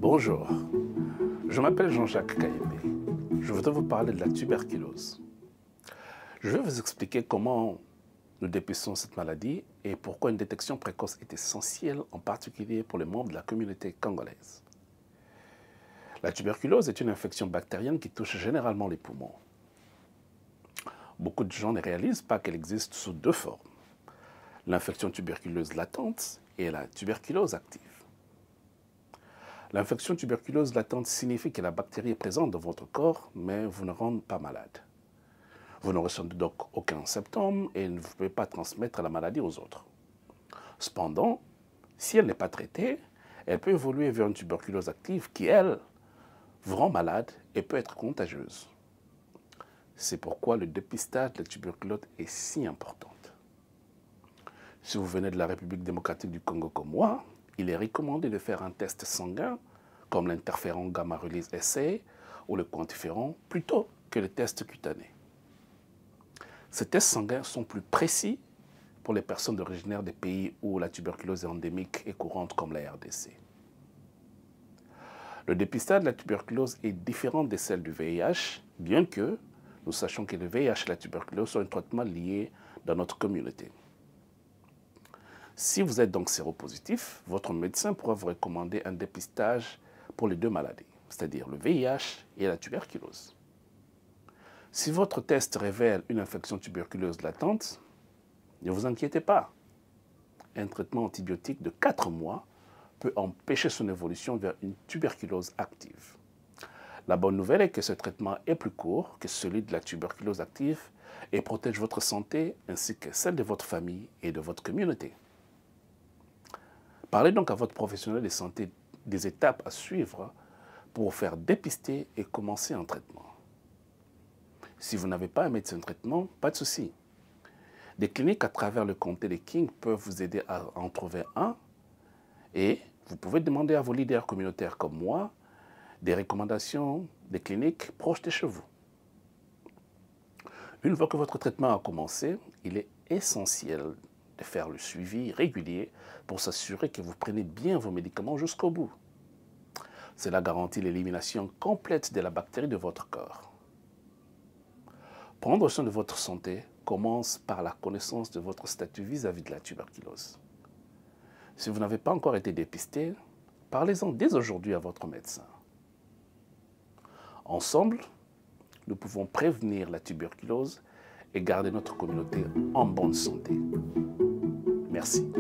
Bonjour, je m'appelle Jean-Jacques Kayembe. Je voudrais vous parler de la tuberculose. Je vais vous expliquer comment nous dépistons cette maladie et pourquoi une détection précoce est essentielle, en particulier pour les membres de la communauté congolaise. La tuberculose est une infection bactérienne qui touche généralement les poumons. Beaucoup de gens ne réalisent pas qu'elle existe sous deux formes: l'infection tuberculeuse latente et la tuberculose active. L'infection tuberculeuse latente signifie que la bactérie est présente dans votre corps, mais vous ne rend pas malade. Vous ne ressentez donc aucun symptôme et ne pouvez pas transmettre la maladie aux autres. Cependant, si elle n'est pas traitée, elle peut évoluer vers une tuberculose active qui, elle, vous rend malade et peut être contagieuse. C'est pourquoi le dépistage de la tuberculose est si important. Si vous venez de la République démocratique du Congo comme moi, il est recommandé de faire un test sanguin, comme l'interféron gamma-release assay ou le quantiferon, plutôt que le test cutané. Ces tests sanguins sont plus précis pour les personnes originaires des pays où la tuberculose est endémique et courante, comme la RDC. Le dépistage de la tuberculose est différent de celle du VIH, bien que nous sachions que le VIH et la tuberculose sont un traitement lié dans notre communauté. Si vous êtes donc séropositif, votre médecin pourra vous recommander un dépistage pour les deux maladies, c'est-à-dire le VIH et la tuberculose. Si votre test révèle une infection tuberculeuse latente, ne vous inquiétez pas. Un traitement antibiotique de 4 mois peut empêcher son évolution vers une tuberculose active. La bonne nouvelle est que ce traitement est plus court que celui de la tuberculose active et protège votre santé ainsi que celle de votre famille et de votre communauté. Parlez donc à votre professionnel de santé des étapes à suivre pour vous faire dépister et commencer un traitement. Si vous n'avez pas un médecin de traitement, pas de souci. Des cliniques à travers le comté de King peuvent vous aider à en trouver un et vous pouvez demander à vos leaders communautaires comme moi des recommandations des cliniques proches de chez vous. Une fois que votre traitement a commencé, il est essentiel de faire le suivi régulier pour s'assurer que vous prenez bien vos médicaments jusqu'au bout. Cela garantit l'élimination complète de la bactérie de votre corps. Prendre soin de votre santé commence par la connaissance de votre statut vis-à-vis de la tuberculose. Si vous n'avez pas encore été dépisté, parlez-en dès aujourd'hui à votre médecin. Ensemble, nous pouvons prévenir la tuberculose et garder notre communauté en bonne santé. Merci.